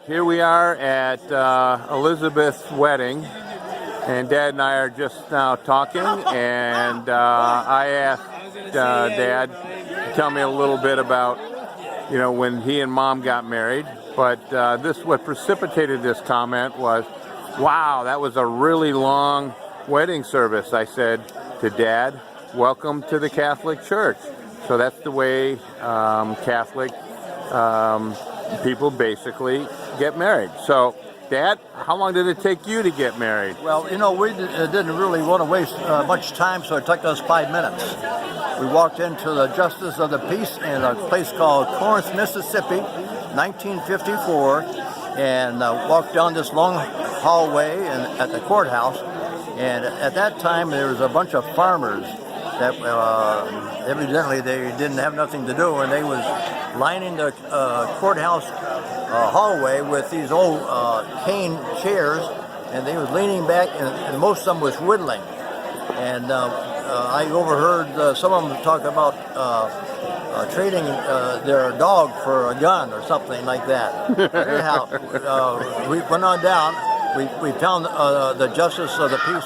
here we are at Elizabeth's wedding, and Dad and I are just now talking, and I asked Dad to tell me a little bit about, when he and Mom got married, but what precipitated this comment was, wow, that was a really long wedding service. I said to Dad, welcome to the Catholic Church. So that's the way Catholic people basically get married. So, Dad, how long did it take you to get married? Well, we didn't really want to waste much time, so it took us 5 minutes. We walked into the Justice of the Peace in a place called Corinth, Mississippi, 1954, and walked down this long hallway at the courthouse. And at that time, there was a bunch of farmers that evidently they didn't have nothing to do, and they was lining the courthouse hallway with these old cane chairs, and they was leaning back, and most of them was whittling. And I overheard some of them talk about trading their dog for a gun or something like that. Anyhow, we went on down. We found the Justice of the Peace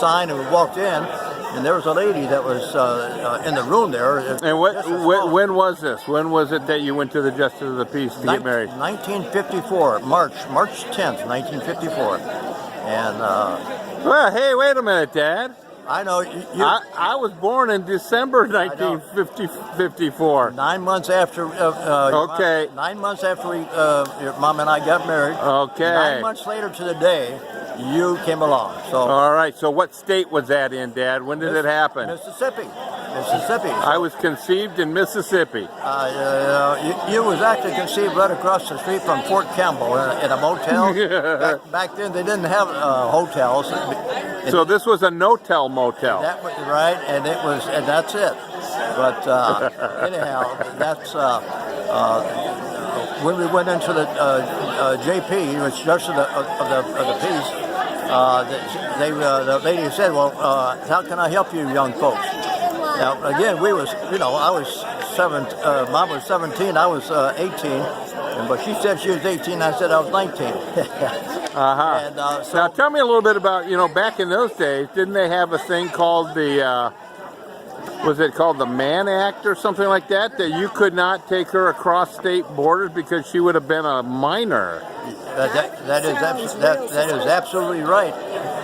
sign, and we walked in. And there was a lady that was in the room there. And when was this? When was it that you went to the Justice of the Peace to get married? 1954, March 10th, 1954. And well, hey, wait a minute, Dad. I know I was born in December 1954. 9 months after. Okay. 9 months after your mom and I got married. Okay. 9 months later to the day, you came along. So. All right. So what state was that in, Dad? When did it happen? Mississippi. I was conceived in Mississippi. You was actually conceived right across the street from Fort Campbell in a motel. Back then, they didn't have hotels. So this was a no-tell motel. That was right, and that's it. But anyhow, that's when we went into the JP, which is Justice of the Peace. The lady said, "Well, how can I help you, young folks?" Now, again, I was 7. Mom was 17. I was 18. But she said she was 18. I said I was 19. And, now, tell me a little bit about, back in those days, didn't they have a thing called was it called the Mann Act or something like that? That you could not take her across state borders because she would have been a minor. That is absolutely right.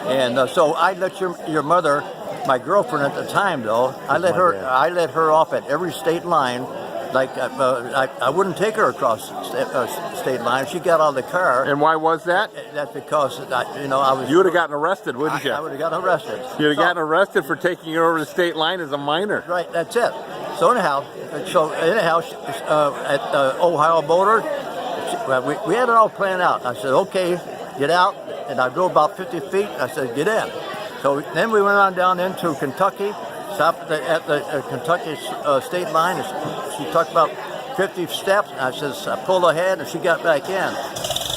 And so I let your mother, my girlfriend at the time, though, I let her off at every state line. Like I wouldn't take her across state line. She got out of the car. And why was that? That's because I was. You would have gotten arrested, wouldn't you? I would have gotten arrested. You'd have gotten arrested for taking her over the state line as a minor. Right. That's it. So anyhow, at the Ohio border, we had it all planned out. I said, okay, get out, and I drove about 50 feet. I said, get in. So then we went on down into Kentucky. Stopped at the Kentucky state line. She talked about 50 steps. I says, I pulled ahead, and she got back in.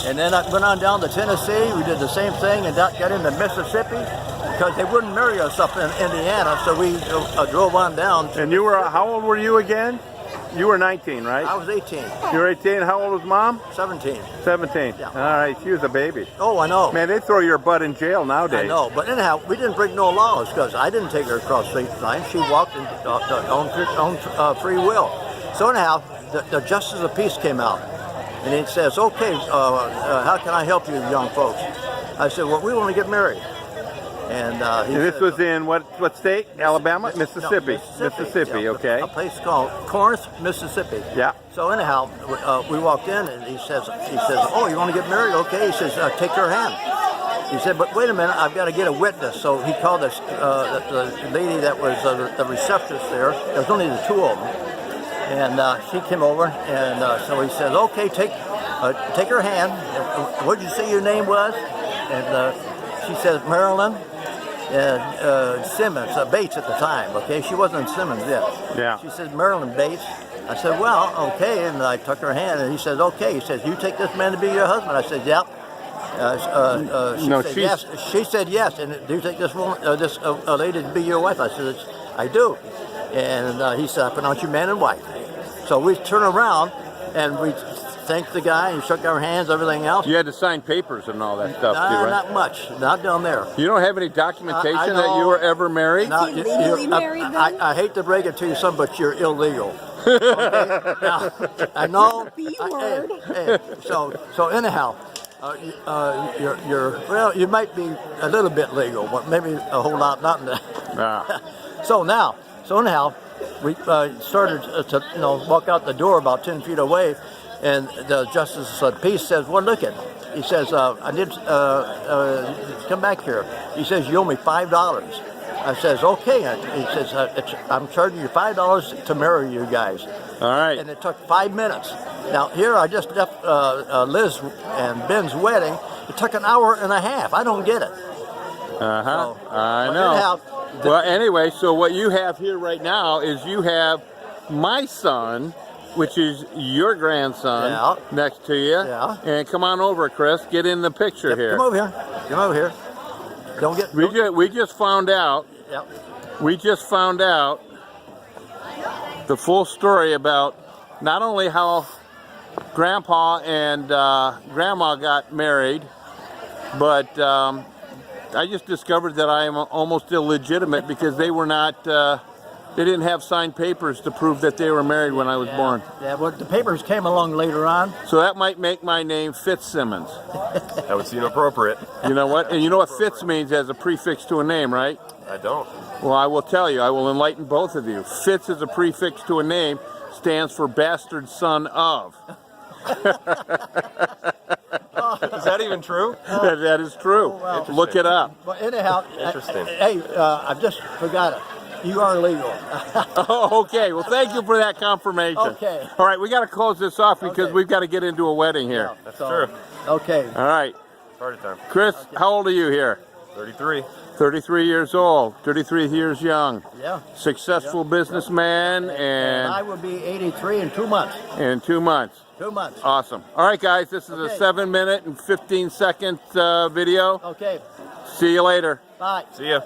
And then I went on down to Tennessee. We did the same thing, and got into Mississippi because they wouldn't marry us up in Indiana. So we drove on down. And you were, how old were you again? You were 19, right? I was 18. You were 18. How old was Mom? 17. 17. Yeah. All right. She was a baby. Oh, I know. Man, they throw your butt in jail nowadays. I know. But anyhow, we didn't break no laws because I didn't take her across state line. She walked on free will. So anyhow, the Justice of the Peace came out. And he says, okay, how can I help you young folks? I said, well, we want to get married. And this was in what state? Alabama? Mississippi. No, Mississippi, yeah, okay. A place called Corinth, Mississippi. Yeah. So anyhow, we walked in, and he says, oh, you want to get married? Okay. He says, take her hand. He said, but wait a minute, I've got to get a witness. So he called the lady that was the receptionist there. There was only the two of them. And she came over, and so he says, okay, take her hand. What did you say your name was? And she says, Marilyn. Simmons, Bates at the time, okay? She wasn't Simmons yet. Yeah. She said, Marilyn Bates. I said, well, okay, and I took her hand, and he says, okay. He says, you take this man to be your husband? I said, yep. Yes. She said yes, and do you take this woman, this lady to be your wife? I said, I do. And he said, I pronounce you man and wife. So we turn around, and we thanked the guy and shook our hands, everything else. You had to sign papers and all that stuff too, right? Not much, not down there. You don't have any documentation I that you know. were ever married? Now, Is he legally married then? I hate to break it to you, son, but you're illegal. Okay? Now, I know. B I- word. hey, so anyhow, you're well. You might be a little bit legal, but maybe a whole lot not. Ah. So anyhow, we started to walk out the door about 10 feet away, and the justice of peace says, "Well, look at." He says, "I need come back here." He says, "You owe me $5." I says, "Okay." He says, "I'm charging you $5 to marry you guys." All right. And it took 5 minutes. Now here I just left Liz and Ben's wedding. It took an hour and a half. I don't get it. Uh-huh. So, I but know. anyhow, Well, anyway, so what you have here right now is you have my son, which is your grandson, Yeah. next to you. Yeah. And come on over, Chris. Get in the picture here. Come over here. Come over here. Don't get. We just found out. Yep. We just found out the full story about not only how Grandpa and Grandma got married, but I just discovered that I am almost illegitimate because they were not. They didn't have signed papers to prove that they were married when I was born. Yeah, well, the papers came along later on. So that might make my name Fitzsimmons. That would seem appropriate. You know what? And you know what Fitz means as a prefix to a name, right? I don't. Well, I will tell you. I will enlighten both of you. Fitz is a prefix to a name, stands for bastard son of. Is that even true? That is true. well. Look it up. But anyhow, Interesting. hey, I just forgot it. You are legal. Oh, okay. Well, thank you for that confirmation. Okay. All right, we got to close this off because Okay. we've got to get into a wedding here. That's true. Okay. All right. Party time. Chris, how old are you here? 33. 33 years old, 33 years young. Yeah. Successful businessman And I and will be 83 in 2 months. in 2 months. 2 months. Awesome. All right, guys, this is a Okay. 7-minute and 15-second video. Okay. See you later. Bye. See ya.